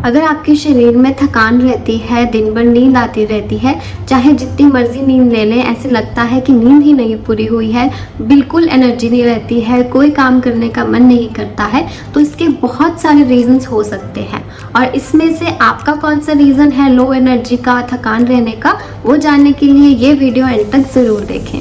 अगर आपके शरीर में थकान रहती है, दिन भर नींद आती रहती है, चाहे जितनी मर्जी नींद ले लें, ऐसे लगता है कि नींद ही नहीं पूरी हुई है, बिल्कुल एनर्जी नहीं रहती है, कोई काम करने का मन नहीं करता है, तो इसके बहुत सारे रीजंस हो सकते हैं। और इसमें से आपका कौन सा रीज़न है लो एनर्जी का, थकान रहने का, वो जानने के लिए ये वीडियो एंड तक ज़रूर देखें।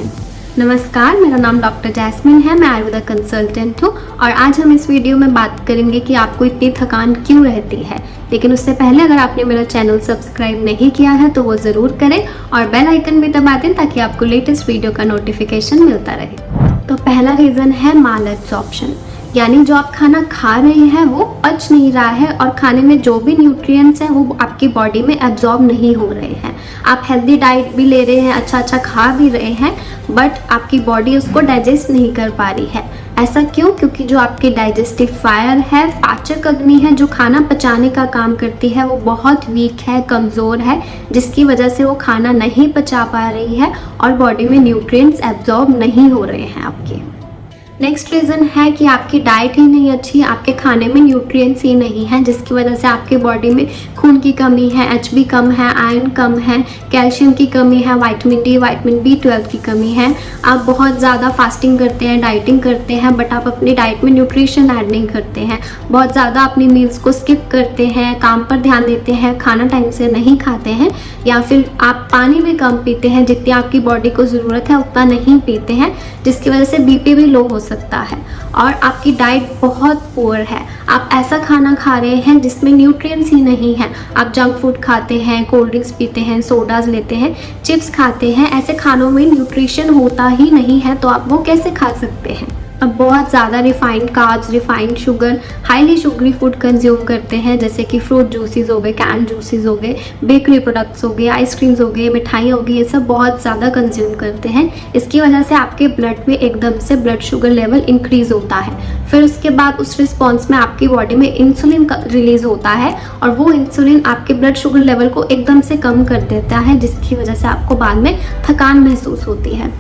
नमस्कार, मेरा नाम डॉक्टर जैस्मिन है, मैं आयुर्वेदा कंसल्टेंट हूँ और आज हम इस वीडियो में बात करेंगे कि आपको इतनी थकान क्यों रहती है। लेकिन उससे पहले अगर आपने मेरा चैनल सब्सक्राइब नहीं किया है तो वो ज़रूर करें और बेल आइकन भी दबा दें ताकि आपको लेटेस्ट वीडियो का नोटिफिकेशन मिलता रहे। तो पहला रीज़न है माल एब्जॉर्प्शन, यानी जो आप खाना खा रहे हैं वो पच नहीं रहा है और खाने में जो भी न्यूट्रिएंट्स हैं वो आपकी बॉडी में एब्जॉर्ब नहीं हो रहे हैं। आप हेल्दी डाइट भी ले रहे हैं, अच्छा खा भी रहे हैं, बट आपकी बॉडी उसको डाइजेस्ट नहीं कर पा रही है। ऐसा क्यों? क्योंकि जो आपकी डाइजेस्टिव फायर है, पाचक अग्नि है, जो खाना पचाने का काम करती है, वो बहुत वीक है, कमज़ोर है, जिसकी वजह से वो खाना नहीं पचा पा रही है और बॉडी में न्यूट्रिएंट्स एब्जॉर्ब नहीं हो रहे हैं आपके। नेक्स्ट रीज़न है कि आपकी डाइट ही नहीं अच्छी, आपके खाने में न्यूट्रिएंट्स ही नहीं है, जिसकी वजह से आपकी बॉडी में खून की कमी है, HB कम है, आयरन कम है, कैल्शियम की कमी है, विटामिन D, विटामिन B12 की कमी है। आप बहुत ज़्यादा फास्टिंग करते हैं, डाइटिंग करते हैं, बट आप अपनी डाइट में न्यूट्रिशन ऐड नहीं करते हैं, बहुत ज़्यादा अपनी मील्स को स्किप करते हैं, काम पर ध्यान देते हैं, खाना टाइम से नहीं खाते हैं, या फिर आप पानी भी कम पीते हैं, जितनी आपकी बॉडी को ज़रूरत है उतना नहीं पीते हैं, जिसकी वजह से BP भी लो हो सकता है। और आपकी डाइट बहुत पुअर है, आप ऐसा खाना खा रहे हैं जिसमें न्यूट्रिएंट्स ही नहीं है। आप जंक फूड खाते हैं, कोल्ड ड्रिंक्स पीते हैं, सोडाज लेते हैं, चिप्स खाते हैं, ऐसे खानों में न्यूट्रिशन होता ही नहीं है, तो आप वो कैसे खा सकते हैं। अब बहुत ज़्यादा refined carbs, refined sugar, highly sugary food consume करते हैं, जैसे कि फ्रूट जूसेस हो गए, कैन जूसेस हो गए, बेकरी प्रोडक्ट्स हो गए, आइसक्रीम्स हो गए, मिठाई हो गई, ये सब बहुत ज़्यादा कंज्यूम करते हैं। इसकी वजह से आपके ब्लड में एकदम से ब्लड शुगर लेवल इंक्रीज़ होता है। फिर उसके बाद उस रिस्पॉन्स में आपकी बॉडी में इंसुलिन रिलीज़ होता है और वो इंसुलिन आपके ब्लड शुगर लेवल को एकदम से कम कर देता है, जिसकी वजह से आपको बाद में थकान महसूस होती है।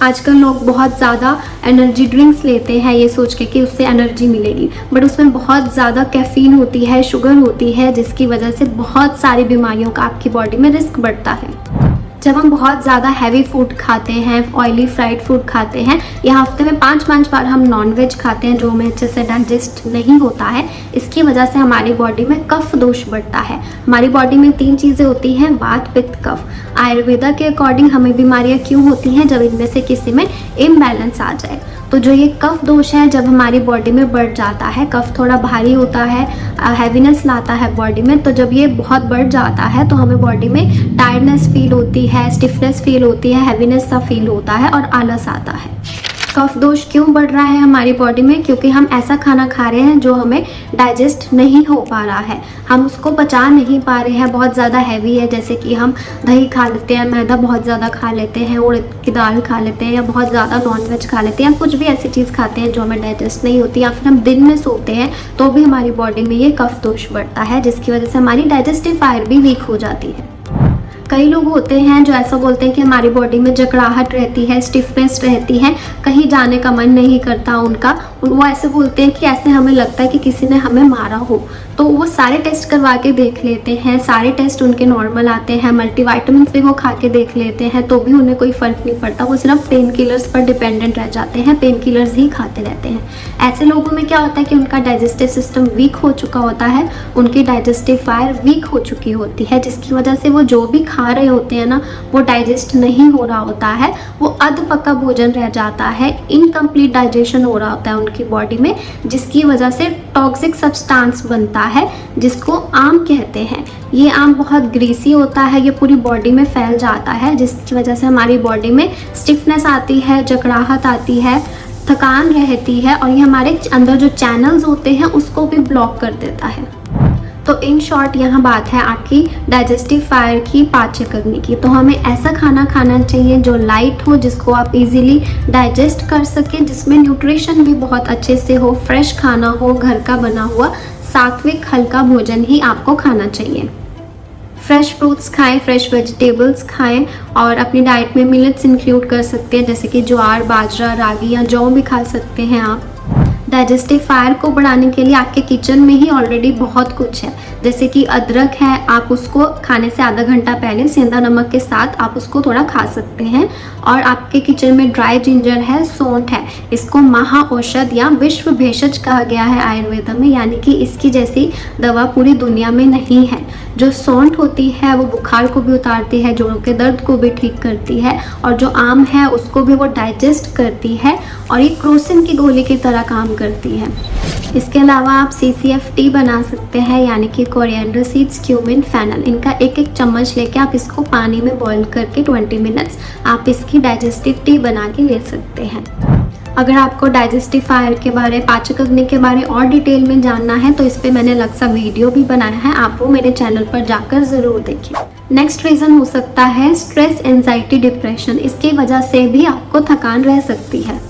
आजकल लोग बहुत ज़्यादा एनर्जी ड्रिंक्स लेते हैं ये सोच के कि उससे एनर्जी मिलेगी, बट उसमें बहुत ज़्यादा कैफ़ीन होती है, शुगर होती है, जिसकी वजह से बहुत सारी बीमारियों का आपकी बॉडी में रिस्क बढ़ता है। जब हम बहुत ज़्यादा हैवी फूड खाते हैं, ऑयली फ्राइड फूड खाते हैं, या हफ्ते में 5 बार हम नॉनवेज खाते हैं जो हमें अच्छे से डाइजेस्ट नहीं होता है, इसकी वजह से हमारी बॉडी में कफ दोष बढ़ता है। हमारी बॉडी में 3 चीज़ें होती हैं, वात, पित्त, कफ। आयुर्वेदा के अकॉर्डिंग हमें बीमारियाँ क्यों होती हैं? जब इनमें से किसी में इम्बैलेंस आ जाए। तो जो ये कफ दोष है जब हमारी बॉडी में बढ़ जाता है, कफ थोड़ा भारी होता है, हैवीनेस लाता है बॉडी में, तो जब ये बहुत बढ़ जाता है तो हमें बॉडी में टायर्डनेस फील होती है, स्टिफनेस फील होती है, हैवीनेस सा फील होता है और आलस आता है। कफ दोष क्यों बढ़ रहा है हमारी बॉडी में? क्योंकि हम ऐसा खाना खा रहे हैं जो हमें डाइजेस्ट नहीं हो पा रहा है, हम उसको पचा नहीं पा रहे हैं, बहुत ज़्यादा हैवी है, जैसे कि हम दही खा लेते हैं, मैदा बहुत ज़्यादा खा लेते हैं, उड़द की दाल खा लेते हैं, या बहुत ज़्यादा नॉनवेज खा लेते हैं, या कुछ भी ऐसी चीज़ खाते हैं जो हमें डाइजेस्ट नहीं होती, या फिर हम दिन में सोते हैं तो भी हमारी बॉडी में ये कफ दोष बढ़ता है, जिसकी वजह से हमारी डाइजेस्टिव फायर भी वीक हो जाती है। कई लोग होते हैं जो ऐसा बोलते हैं कि हमारी बॉडी में जकड़ाहट रहती है, स्टिफनेस रहती है, कहीं जाने का मन नहीं करता उनका। वो ऐसे बोलते हैं कि ऐसे हमें लगता है कि किसी ने हमें मारा हो। तो वो सारे टेस्ट करवा के देख लेते हैं, सारे टेस्ट उनके नॉर्मल आते हैं, मल्टीविटामिन भी वो खा के देख लेते हैं, तो भी उन्हें कोई फ़र्क नहीं पड़ता। वो सिर्फ पेन किलर्स पर डिपेंडेंट रह जाते हैं, पेन किलर्स ही खाते रहते हैं। ऐसे लोगों में क्या होता है कि उनका डाइजेस्टिव सिस्टम वीक हो चुका होता है, उनकी डाइजेस्टिव फायर वीक हो चुकी होती है, जिसकी वजह से वो जो भी खा रहे होते हैं ना, वो डाइजेस्ट नहीं हो रहा होता है, वो अध पका भोजन रह जाता है, इनकम्प्लीट डाइजेशन हो रहा होता है उनकी बॉडी में, जिसकी वजह से टॉक्सिक सब्सटेंस बनता है जिसको आम कहते हैं। ये आम बहुत ग्रीसी होता है, ये पूरी बॉडी में फैल जाता है, जिसकी वजह से हमारी बॉडी में स्टिफनेस आती है, जकड़ाहट आती है, थकान रहती है, और ये हमारे अंदर जो चैनल्स होते हैं उसको भी ब्लॉक कर देता है। तो इन शॉर्ट यहाँ बात है आपकी डाइजेस्टिव फायर की, पाचक अग्नि की। तो हमें ऐसा खाना खाना चाहिए जो लाइट हो, जिसको आप इजीली डाइजेस्ट कर सकें, जिसमें न्यूट्रिशन भी बहुत अच्छे से हो, फ्रेश खाना हो, घर का बना हुआ सात्विक हल्का भोजन ही आपको खाना चाहिए। फ्रेश फ्रूट्स खाएं, फ्रेश वेजिटेबल्स खाएं, और अपनी डाइट में मिलेट्स इंक्लूड कर सकते हैं, जैसे कि ज्वार, बाजरा, रागी या जौ भी खा सकते हैं आप। डाइजेस्टिव फायर को बढ़ाने के लिए आपके किचन में ही ऑलरेडी बहुत कुछ है, जैसे कि अदरक है, आप उसको खाने से आधा घंटा पहले सेंधा नमक के साथ आप उसको थोड़ा खा सकते हैं। और आपके किचन में ड्राई जिंजर है, सौंठ है, इसको महाऔषध या विश्व भेषज कहा गया है आयुर्वेद में, यानी कि इसकी जैसी दवा पूरी दुनिया में नहीं है। जो सौंठ होती है वो बुखार को भी उतारती है, जोड़ों के दर्द को भी ठीक करती है, और जो आम है उसको भी वो डाइजेस्ट करती है, और ये क्रोसिन की गोली की तरह काम करती है। इसके अलावा आप CCF टी बना सकते हैं, यानी कि कोरिएंडर सीड्स, क्यूमिन, फेनल, इनका एक एक चम्मच लेके आप इसको पानी में बॉईल करके 20 मिनट्स आप इसकी डाइजेस्टिव टी बना के ले सकते हैं। अगर आपको डाइजेस्टिव फायर के बारे, पाचक अग्नि के बारे और डिटेल में जानना है तो इस पे मैंने अलग सा वीडियो भी बनाया है, आप वो मेरे चैनल पर जाकर ज़रूर देखिए। नेक्स्ट रीज़न हो सकता है स्ट्रेस, एंजाइटी, डिप्रेशन, इसकी वजह से भी आपको थकान रह सकती है।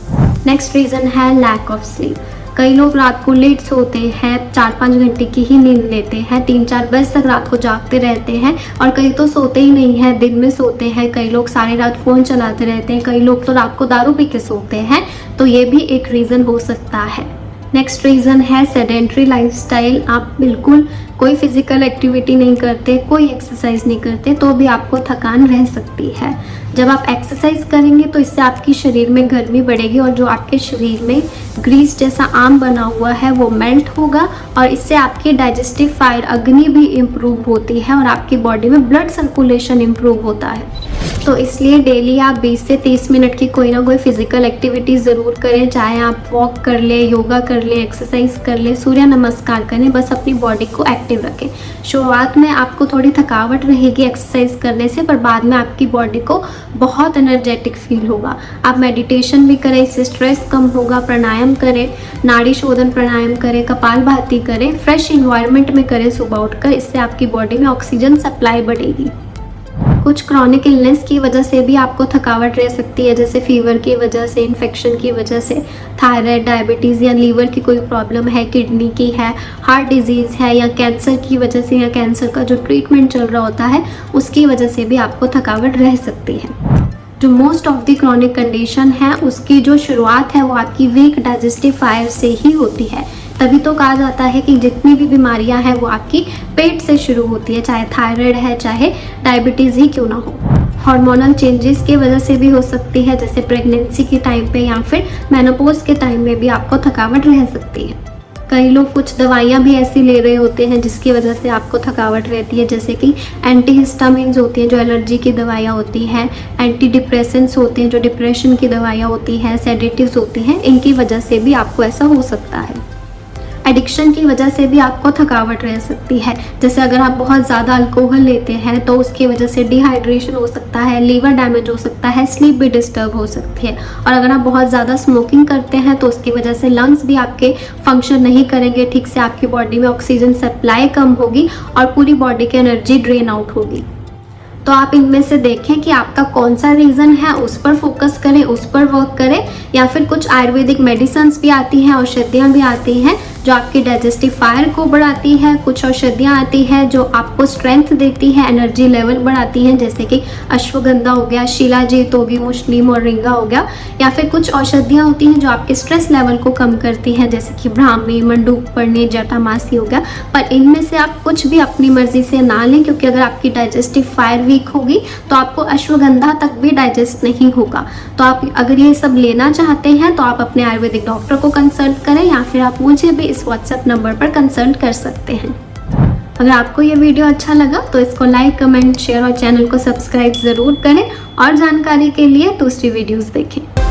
नेक्स्ट रीज़न है लैक ऑफ स्लीप। कई लोग रात को लेट सोते हैं, 4-5 घंटे की ही नींद लेते हैं, 3-4 बजे तक रात को जागते रहते हैं, और कई तो सोते ही नहीं हैं, दिन में सोते हैं, कई लोग सारी रात फ़ोन चलाते रहते हैं, कई लोग तो रात को दारू पी के सोते हैं, तो ये भी एक रीज़न हो सकता है। नेक्स्ट रीज़न है सेडेंट्री लाइफस्टाइल। आप बिल्कुल कोई फिजिकल एक्टिविटी नहीं करते, कोई एक्सरसाइज नहीं करते, तो भी आपको थकान रह सकती है। जब आप एक्सरसाइज करेंगे तो इससे आपकी शरीर में गर्मी बढ़ेगी, और जो आपके शरीर में ग्रीस जैसा आम बना हुआ है वो मेल्ट होगा, और इससे आपकी डाइजेस्टिव फायर अग्नि भी इम्प्रूव होती है, और आपकी बॉडी में ब्लड सर्कुलेशन इम्प्रूव होता है। तो इसलिए डेली आप 20 से 30 मिनट की कोई ना कोई फिजिकल एक्टिविटी ज़रूर करें, चाहे आप वॉक कर ले, योगा कर ले, एक्सरसाइज कर ले, सूर्य नमस्कार करें, बस अपनी बॉडी को एक्टिव रखें। शुरुआत में आपको थोड़ी थकावट रहेगी एक्सरसाइज करने से, पर बाद में आपकी बॉडी को बहुत एनर्जेटिक फील होगा। आप मेडिटेशन भी करें, इससे स्ट्रेस कम होगा। प्राणायाम करें, नाड़ी शोधन प्राणायाम करें, कपालभाति करें, फ्रेश इन्वायरमेंट में करें सुबह उठकर, इससे आपकी बॉडी में ऑक्सीजन सप्लाई बढ़ेगी। कुछ क्रॉनिक इलनेस की वजह से भी आपको थकावट रह सकती है, जैसे फीवर की वजह से, इन्फेक्शन की वजह से, थायराइड, डायबिटीज़ या लीवर की कोई प्रॉब्लम है, किडनी की है, हार्ट डिजीज़ है, या कैंसर की वजह से, या कैंसर का जो ट्रीटमेंट चल रहा होता है उसकी वजह से भी आपको थकावट रह सकती है। जो most of the chronic condition है उसकी जो शुरुआत है वो आपकी वीक डाइजेस्टिव फायर से ही होती है। तभी तो कहा जाता है कि जितनी भी बीमारियां हैं वो आपकी पेट से शुरू होती है, चाहे थायराइड है, चाहे डायबिटीज़ ही क्यों ना हो। हार्मोनल चेंजेस की वजह से भी हो सकती है, जैसे प्रेगनेंसी के टाइम पे या फिर मेनोपॉज के टाइम में भी आपको थकावट रह सकती है। कई लोग कुछ दवाइयाँ भी ऐसी ले रहे होते हैं जिसकी वजह से आपको थकावट रहती है, जैसे कि एंटीहिस्टामिन्स होती हैं जो एलर्जी की दवाइयाँ होती हैं, एंटी डिप्रेसेंट्स होते हैं जो डिप्रेशन की दवाइयाँ होती हैं, सेडेटिव्स होती हैं, इनकी वजह से भी आपको ऐसा हो सकता है। एडिक्शन की वजह से भी आपको थकावट रह सकती है, जैसे अगर आप बहुत ज़्यादा अल्कोहल लेते हैं तो उसकी वजह से डिहाइड्रेशन हो सकता है, लीवर डैमेज हो सकता है, स्लीप भी डिस्टर्ब हो सकती है। और अगर आप बहुत ज़्यादा स्मोकिंग करते हैं तो उसकी वजह से लंग्स भी आपके फंक्शन नहीं करेंगे ठीक से, आपकी बॉडी में ऑक्सीजन सप्लाई कम होगी और पूरी बॉडी की एनर्जी ड्रेन आउट होगी। तो आप इनमें से देखें कि आपका कौन सा रीज़न है, उस पर फोकस करें, उस पर वर्क करें, या फिर कुछ आयुर्वेदिक मेडिसिन्स भी आती हैं, औषधियाँ भी आती हैं जो आपकी डाइजेस्टिव फायर को बढ़ाती है। कुछ औषधियाँ आती हैं जो आपको स्ट्रेंथ देती है, एनर्जी लेवल बढ़ाती हैं, जैसे कि अश्वगंधा हो गया, शिलाजीत होगी, मुस्ली, मोरिंगा हो गया। या फिर कुछ औषधियाँ होती हैं जो आपके स्ट्रेस लेवल को कम करती हैं, जैसे कि ब्राह्मी, मंडूकपर्णी, जटामासी हो गया। पर इनमें से आप कुछ भी अपनी मर्जी से ना लें, क्योंकि अगर आपकी डाइजेस्टिव फायर वीक होगी तो आपको अश्वगंधा तक भी डाइजेस्ट नहीं होगा। तो आप अगर ये सब लेना चाहते हैं तो आप अपने आयुर्वेदिक डॉक्टर को कंसल्ट करें, या फिर आप मुझे भी इस व्हाट्सएप नंबर पर कंसल्ट कर सकते हैं। अगर आपको ये वीडियो अच्छा लगा तो इसको लाइक, कमेंट, शेयर और चैनल को सब्सक्राइब ज़रूर करें, और जानकारी के लिए दूसरी वीडियोस देखें।